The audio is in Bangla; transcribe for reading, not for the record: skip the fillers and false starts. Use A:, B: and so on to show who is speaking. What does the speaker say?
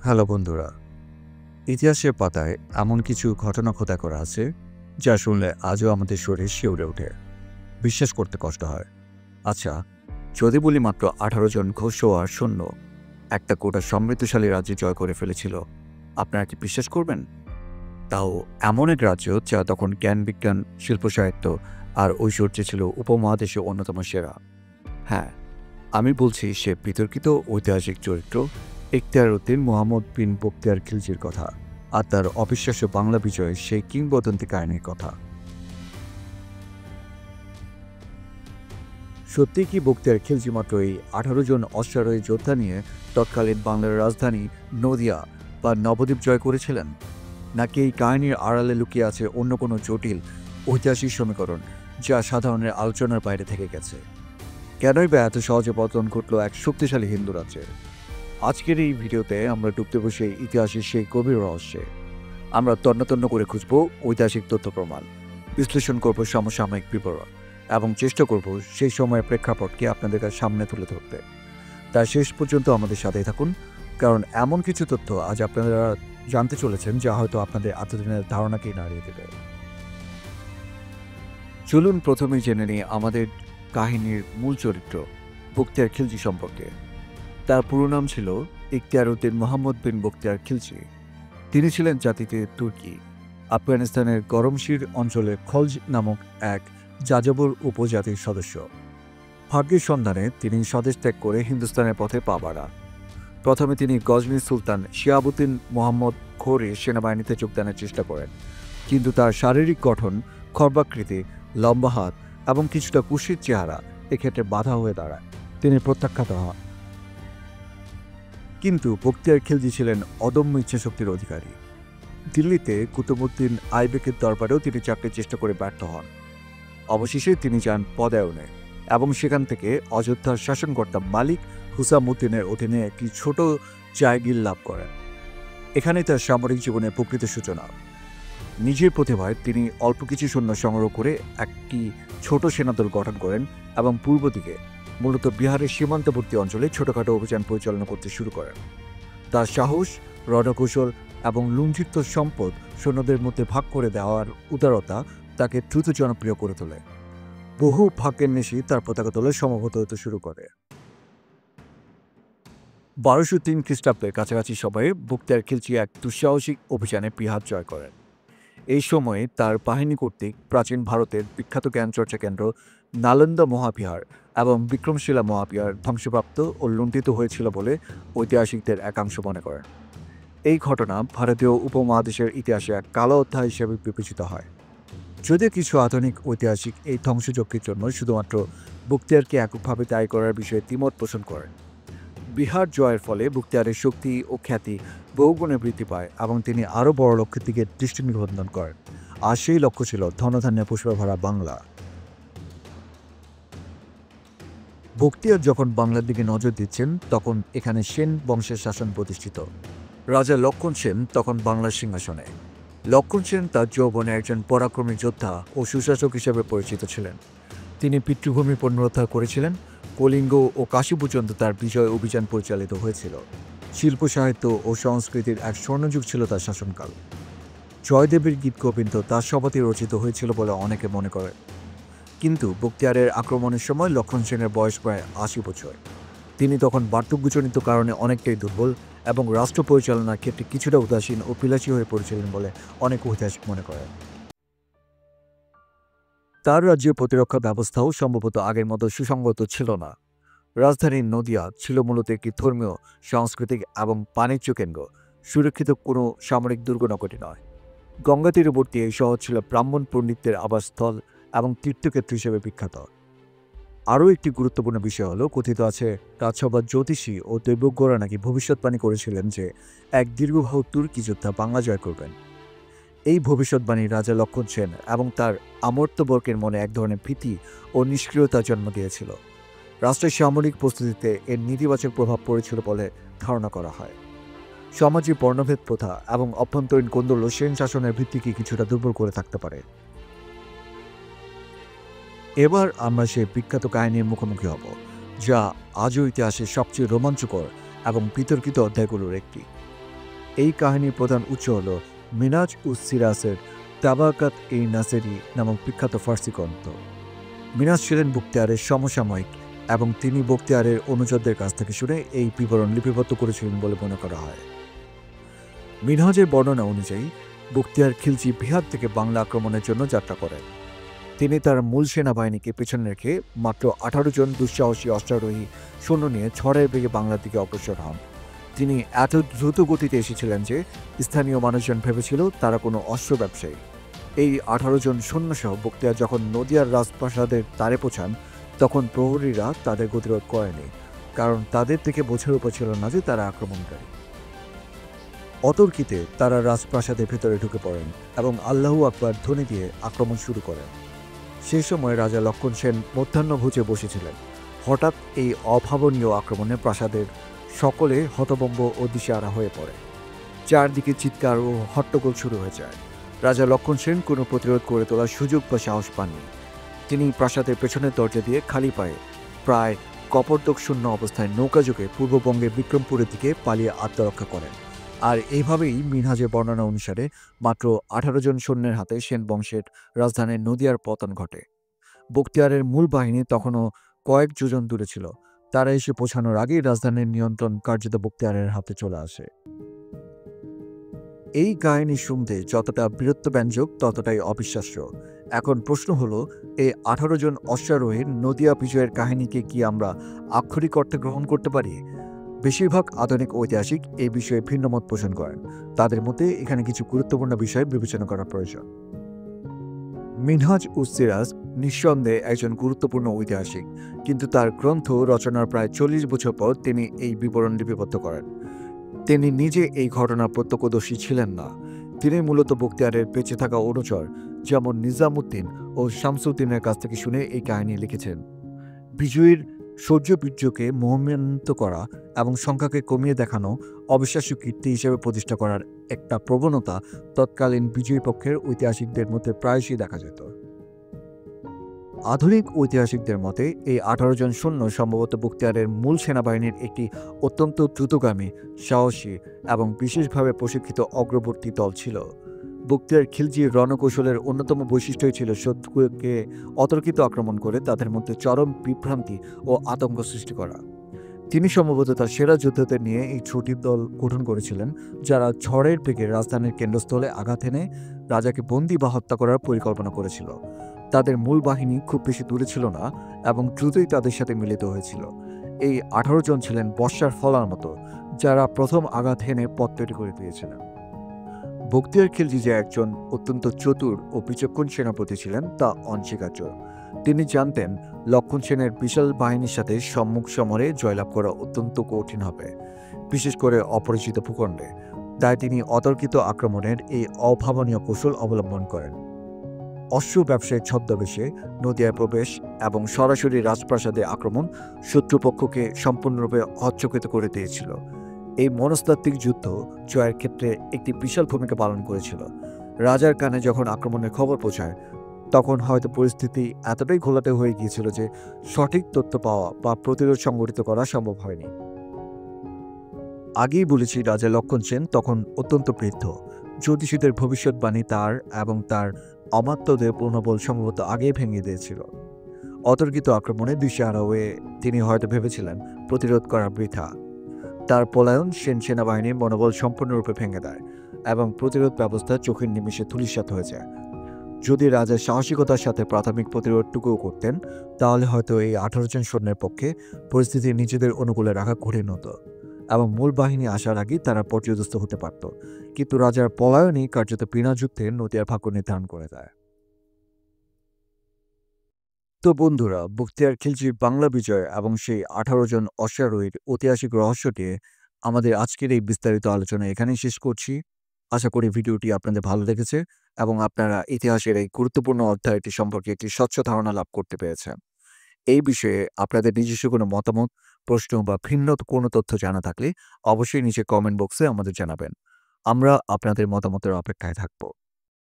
A: হ্যালো বন্ধুরা, ইতিহাসের পাতায় এমন কিছু ঘটনা খোদাই করা আছে যা শুনলে আজও আমাদের শরীর শিউরে ওঠে, বিশ্বাস করতে কষ্ট হয়। আচ্ছা, যদি বলি মাত্র 18 জন ঘোষওয়ার সৈন্য একটা গোটা সমৃদ্ধশালী রাজ্য জয় করে ফেলেছিল, আপনারা কি বিশ্বাস করবেন? তাও এমন এক রাজ্য যা তখন জ্ঞান বিজ্ঞান, শিল্প সাহিত্য আর ঐশ্বর্যে ছিল উপমহাদেশে অন্যতম সেরা। হ্যাঁ, আমি বলছি সে বিতর্কিত ঐতিহাসিক চরিত্র ইখতিয়ার উদ্দিন মুহাম্মদ বিন বখতিয়ার খিলজির কথা, আর তার অবিশ্বাস্য বাংলা বিজয়ের সেই কিংবদন্তি কাহিনীর কথা। সত্যি কি বখতিয়ার খিলজি মাত্র এই 18 জন অশ্বারোহী যোদ্ধা নিয়ে তৎকালীন বাংলার রাজধানী নদিয়া বা নবদ্বীপ জয় করেছিলেন, নাকি এই কাহিনীর আড়ালে লুকিয়ে আছে অন্য কোনো জটিল ঐতিহাসিক সমীকরণ যা সাধারণের আলোচনার বাইরে থেকে গেছে? কেনই বা এত সহজে পতন ঘটল এক শক্তিশালী হিন্দু রাজ্যের? আজকের এই ভিডিওতে আমরা ডুবতে বসে ইতিহাসের সেই গভীর রহস্যে। আমরা তন্ন করে খুঁজব ঐতিহাসিক তথ্য প্রমাণ, বিশ্লেষণ করব সমসাময়িক বিবরণ এবং চেষ্টা করব সেই সময়ের প্রেক্ষাপটকে আপনাদের কাছে সামনে তুলে ধরতে। তাই শেষ পর্যন্ত আমাদের সাথেই থাকুন, কারণ এমন কিছু তথ্য আজ আপনারা জানতে চলেছেন যা হয়তো আপনাদের এতদিনের ধারণাকেই নাড়িয়ে দেবে। চলুন প্রথমেই জেনে নিই আমাদের কাহিনীর মূল চরিত্র বখতিয়ার খিলজি সম্পর্কে। তার পুরো নাম ছিল ইখতিয়ার উদ্দিন মুহাম্মদ বিন বখতিয়ার খিলজি। তিনি ছিলেন জাতিতে তুর্কি। আফগানিস্তানের গরমশির অঞ্চলে খলজ নামক এক যাযাবর উপজাতির সদস্য। ভাগ্যের সন্ধানে তিনি স্বদেশ ত্যাগ করে হিন্দুস্তানের পথে পা বাড়ান। প্রথমে তিনি গজনির সুলতান শিহাবুদ্দিন মোহাম্মদ ঘোরের সেনাবাহিনীতে যোগদানের চেষ্টা করেন, কিন্তু তার শারীরিক গঠন, খর্বাকৃতি, লম্বা হাত এবং কিছুটা কুশির চেহারা এক্ষেত্রে বাধা হয়ে দাঁড়ায়। তিনি প্রত্যাখ্যাত হন। কিন্তু বখতিয়ার খিলজি ছিলেন অদম্য ইচ্ছাশক্তির অধিকারী। দিল্লিতে কুতুবউদ্দিন আইবেকের দরবারেও তিনি চাকরির চেষ্টা করে ব্যর্থ হন। অবশেষে তিনি যান পদায়নে এবং সেখান থেকে অযোধ্যার শাসনকর্তা মালিক হুসামউদ্দিনের অধীনে একটি ছোট জায়গির লাভ করেন। এখানেই তার সামরিক জীবনের প্রকৃত সূচনা। নিজের প্রতিভায় তিনি অল্প কিছু সৈন্য সংগ্রহ করে একটি ছোট সেনাদল গঠন করেন এবং পূর্ব দিকে, মূলত বিহারের সীমান্তবর্তী অঞ্চলে ছোটখাটো অভিযান পরিচালনা করতে শুরু করেন। তার সাহস, রণকৌশল এবং লুণ্ঠিত সম্পদ সৈন্যদের মধ্যে ভাগ করে দেওয়ার উদারতা তাকে দ্রুত জনপ্রিয় করে তোলে। বহু ভাগ্যের নেশি তার পতাকা তোলে সমবেত হতে শুরু করে। 1203 খ্রিস্টাব্দের কাছাকাছি সময়ে বখতিয়ার খিলজি এক দুঃসাহসিক অভিযানে বিহার জয় করেন। এই সময়ে তার বাহিনী কর্তৃক প্রাচীন ভারতের বিখ্যাত জ্ঞানচর্চা কেন্দ্র নালন্দা মহাবিহার এবং বিক্রমশিলা মহাবিহার ধ্বংসপ্রাপ্ত ও লুণ্ঠিত হয়েছিল বলে ঐতিহাসিকদের একাংশ মনে করেন। এই ঘটনা ভারতীয় উপমহাদেশের ইতিহাসে এক কালো অধ্যায় হিসেবে বিবেচিত হয়। যদিও কিছু আধুনিক ঐতিহাসিক এই ধ্বংসযজ্ঞের জন্য শুধুমাত্র বখতিয়ারকে এককভাবে দায়ী করার বিষয়ে দ্বিমত পোষণ করেন। বিহার জয়ের ফলে বখতিয়ারের শক্তি ও খ্যাতি বহুগুণে বৃদ্ধি পায় এবং তিনি আরও বড় লক্ষ্যের দিকে দৃষ্টি নিবদ্ধন করেন, আর সেই লক্ষ্য ছিল ধনধান্যে পুষ্পে ভরা বাংলা। বখতিয়ার যখন বাংলার দিকে নজর দিচ্ছেন, তখন এখানে সেন বংশের শাসন প্রতিষ্ঠিত। রাজা লক্ষণ সেন তখন বাংলার সিংহাসনে। লক্ষণ সেন তার যৌবনে একজন পরাক্রমী যোদ্ধা ও সুশাসক হিসেবে পরিচিত ছিলেন। তিনি পিতৃভূমি পুনরুদ্ধার করেছিলেন। কলিঙ্গ ও কাশী পর্যন্ত তার বিজয় অভিযান পরিচালিত হয়েছিল। শিল্প সাহিত্য ও সংস্কৃতির এক স্বর্ণযুগ ছিল তার শাসনকাল। জয়দেবের গীত গোবিন্দ তার সভাতে রচিত হয়েছিল বলে অনেকে মনে করে। কিন্তু বখতিয়ারের আক্রমণের সময় লক্ষণ সেনের বয়স প্রায় 80 বছর। তিনি তখন বার্ধক্যজনিত কারণে অনেকটাই দুর্বল এবং রাষ্ট্র পরিচালনার ক্ষেত্রে কিছুটা উদাসীন ও বিলাসী হয়ে পড়েছিলেন বলে অনেক ঐতিহাসিক মনে করেন। তার রাজ্যের প্রতিরক্ষা ব্যবস্থাও সম্ভবত আগের মতো সুসংগত ছিল না। রাজধানী নদিয়া ছিল মূলত একটি ধর্মীয়, সাংস্কৃতিক এবং বাণিজ্য কেন্দ্র, সুরক্ষিত কোনো সামরিক দুর্গনগরী নয়। গঙ্গা তীরবর্তী এই শহর ছিল ব্রাহ্মণ পণ্ডিতদের আবাসস্থল এবং তীর্থক্ষেত্র হিসেবে বিখ্যাত। আরও একটি গুরুত্বপূর্ণ বিষয় হলো, কথিত আছে রাজসভার জ্যোতিষী ও দৈবজ্ঞরা নাকি ভবিষ্যৎবাণী করেছিলেন যে এক দীর্ঘবাহু তুর্কি যোদ্ধা বাংলা জয় করবেন। এই ভবিষ্যৎবাণী রাজা লক্ষণ সেন এবং তার আমর্ত্যবর্গের মনে এক ধরনের ভীতি ও নিষ্ক্রিয়তার জন্ম দিয়েছিল। রাষ্ট্রের সামরিক প্রস্তুতিতে এর নেতিবাচক প্রভাব পড়েছিল বলে ধারণা করা হয়। সমাজে বর্ণভেদ প্রথা এবং অভ্যন্তরীণ কোন্দল সেন শাসনের ভিত্তিকে কিছুটা দুর্বল করে থাকতে পারে। এবার আমরা সেই বিখ্যাত কাহিনীর মুখোমুখি হব, যা আজও ইতিহাসের সবচেয়ে রোমাঞ্চকর এবং বিতর্কিত অধ্যায়গুলোর একটি। এই কাহিনীর প্রধান উৎস হল মিনাজ উস সিরাসের তাবাকাত-ই-নাসেরি নামক বিখ্যাত ফার্সি গ্রন্থ। মিনাজ ছিলেন বখতিয়ারের সমসাময়িক এবং তিনি বখতিয়ারের অনুচরদের কাছ থেকে শুনে এই বিবরণ লিপিবদ্ধ করেছিলেন বলে মনে করা হয়। মিনহাজের বর্ণনা অনুযায়ী বখতিয়ার খিলজি বিহার থেকে বাংলা আক্রমণের জন্য যাত্রা করেন। তিনি তার মূল সেনাবাহিনীকে পেছনে রেখে মাত্র 18 জন দুঃসাহসী অশ্বারোহী সৈন্য নিয়ে ঝড়ের বেগে বাংলার দিকে অগ্রসর হন। তিনি এত দ্রুত গতিতে এসেছিলেন যে স্থানীয় মানুষজন ভেবেছিল তারা কোনো অস্ত্র ব্যবসায়ী। এই 18 জন সৈন্যসহ বখতিয়ার যখন নদিয়ার রাজপ্রাসাদের দ্বারে পৌঁছান তখন প্রহরীরা তাদের গতিরোধ করেনি, কারণ তাদের থেকে বোঝার উপর ছিল না যে তারা আক্রমণকারী। অতর্কিতে তারা রাজপ্রাসাদের ভেতরে ঢুকে পড়েন এবং আল্লাহু আকবার ধ্বনি দিয়ে আক্রমণ শুরু করেন। সেই সময় রাজা লক্ষণ সেন মধ্যাহ্নভোজে বসেছিলেন। হঠাৎ এই অভাবনীয় আক্রমণে প্রাসাদের সকলে হতভম্ব ও দিশেহারা হয়ে পড়ে। চারদিকে চিৎকার ও হট্টগোল শুরু হয়ে যায়। রাজা লক্ষণ সেন কোনো প্রতিরোধ করে তোলার সুযোগ বা সাহস পাননি। তিনি প্রাসাদের পেছনের দরজা দিয়ে খালি পায়ে প্রায় কপর্দক শূন্য অবস্থায় নৌকাযোগে পূর্ববঙ্গের বিক্রমপুরের দিকে পালিয়ে আত্মরক্ষা করেন। আর এইভাবেই মিনহাজের বর্ণনা অনুসারে মাত্র 18 জন সৈন্যের হাতে সেন বংশের রাজধানী নদিয়ার পতন ঘটে। বখতিয়ারের মূল বাহিনী তখনও কয়েক যোজন দূরে ছিল। তারা এসে পৌঁছানোর আগেই রাজধানীর নিয়ন্ত্রণ কার্যত বখতিয়ারের হাতে চলে আসে। এই কাহিনী শুনতে যতটা বীরত্বব্যঞ্জক ততটাই অবিশ্বাস্য। এখন প্রশ্ন হলো, এই 18 জন অশ্বারোহীর নদিয়া বিজয়ের কাহিনীকে কি আমরা আক্ষরিক অর্থে গ্রহণ করতে পারি? বেশিরভাগ আধুনিক ঐতিহাসিক এই বিষয়ে ভিন্নমত পোষণ করেন। তাদের মতে এখানে কিছু গুরুত্বপূর্ণ বিষয় বিবেচনা করা প্রয়োজন। মিনহাজ উস সিরাজ নিঃসন্দেহে একজন গুরুত্বপূর্ণ ঐতিহাসিক, কিন্তু তার গ্রন্থ রচনার প্রায় 40 বছর পর তিনি এই বিবরণ লিপিবদ্ধ করেন। তিনি নিজে এই ঘটনার প্রত্যক্ষদর্শী ছিলেন না। তিনি মূলত বখতিয়ারের বেঁচে থাকা অনুচর যেমন নিজামুদ্দিন ও শামসুদ্দিনের কাছ থেকে শুনে এই কাহিনী লিখেছেন। বিজয়ীর শৌর্যবীর্যকে মহিমান্বিত করা এবং সংখ্যাকে কমিয়ে দেখানো অবিশ্বাস্য কীর্তি হিসেবে প্রতিষ্ঠা করার একটা প্রবণতা তৎকালীন বিজয়ী পক্ষের ঐতিহাসিকদের মধ্যে প্রায়শই দেখা যেত। আধুনিক ঐতিহাসিকদের মতে এই 18 জন সৈন্য সম্ভবত বখতিয়ারের মূল সেনাবাহিনীর একটি অত্যন্ত দ্রুতগামী, সাহসী এবং বিশেষভাবে প্রশিক্ষিত অগ্রবর্তী দল ছিল। বখতিয়ার খিলজির রণকৌশলের অন্যতম বৈশিষ্ট্যই ছিল শত্রুকে অতর্কিত আক্রমণ করে তাদের মধ্যে চরম বিভ্রান্তি ও আতঙ্ক সৃষ্টি করা। তিনি সম্ভবত তার সেরা যোদ্ধাদের নিয়ে এই ছোট দল গঠন করেছিলেন, যারা ঝড়ের বেগে রাজধানীর কেন্দ্রস্থলে আঘাত এনে রাজাকে বন্দী বা হত্যা করার পরিকল্পনা করেছিল। তাদের মূল বাহিনী খুব বেশি দূরে ছিল না এবং দ্রুতই তাদের সাথে মিলিত হয়েছিল। এই 18 জন ছিলেন বর্ষার ফলার মতো, যারা প্রথম আঘাত হেনে পথ তৈরি করে দিয়েছিলেন। বখতিয়ার খিলজি যে একজন অত্যন্ত চতুর ও বিচক্ষণ সেনাপতি ছিলেন তা অনস্বীকার্য। তিনি জানতেন লক্ষণ সেনের বিশাল বাহিনীর সাথে সম্মুখ সমরে জয়লাভ করা অত্যন্ত কঠিন হবে, বিশেষ করে অপরিচিত ভূখণ্ডে। তাই তিনি অতর্কিত আক্রমণের এই অভাবনীয় কৌশল অবলম্বন করেন। অশ্ব ব্যবসায়ের ছদ্মবেশে নদিয়ায় প্রবেশ এবং সরাসরি রাজপ্রাসাদে আক্রমণ শত্রুপক্ষকে সম্পূর্ণরূপে হতচকিত করে দিয়েছিল। এই মনস্তাত্ত্বিক যুদ্ধ জয়ের ক্ষেত্রে একটি বিশাল ভূমিকা পালন করেছিল। রাজার কানে যখন আক্রমণের খবর পৌঁছায় তখন হয়তো পরিস্থিতি এতটাই ঘোলাটে হয়ে গিয়েছিল যে সঠিক তথ্য পাওয়া বা প্রতিরোধ সংগঠিত করা সম্ভব হয়নি। আগেই বলেছি, রাজা লক্ষণ সেন তখন অত্যন্ত বৃদ্ধ। জ্যোতিষীদের ভবিষ্যৎবাণী তার এবং তার অমাত্যদের মনোবল সম্ভবত আগেই ভেঙে দিয়েছিল। অতর্কিত আক্রমণে দিশেহারা হয়ে তিনি হয়তো ভেবেছিলেন প্রতিরোধ করা বৃথা। তার পলায়ন সেন সেনাবাহিনীর মনোবল সম্পূর্ণরূপে ভেঙে দেয় এবং প্রতিরোধ ব্যবস্থা চোখের নিমেষে ধূলিসাৎ হয়ে যায়। যদি রাজা সাহসিকতার সাথে প্রাথমিক প্রতিরোধটুকুও করতেন, তাহলে হয়তো এই 18 জন সৈন্যের পক্ষে পরিস্থিতি নিজেদের অনুকূলে রাখা কঠিন হতো এবং মূল বাহিনী আসার আগেই তারা পর্যদস্ত হতে পারত। কিন্তু রাজার পলায়নই কার্যত বিনা যুদ্ধে নদিয়ার ভাগ্য নির্ধারণ করে দেয়। তো বন্ধুরা, বখতিয়ার খিলজির বাংলা বিজয় এবং সেই 18 জন অশ্বারোহীর ঐতিহাসিক রহস্যটি আমাদের আজকের এই বিস্তারিত আলোচনা এখানেই শেষ করছি। আশা করি ভিডিওটি আপনাদের ভালো লেগেছে এবং আপনারা ইতিহাসের এই গুরুত্বপূর্ণ অধ্যায়টি সম্পর্কে একটি স্বচ্ছ ধারণা লাভ করতে পেরেছেন। এই বিষয়ে আপনাদের নিজস্ব কোনো মতামত, প্রশ্ন বা ভিন্ন কোনো তথ্য জানা থাকলে অবশ্যই নিচে কমেন্ট বক্সে আমাদের জানাবেন। আমরা আপনাদের মতামতের অপেক্ষায় থাকব।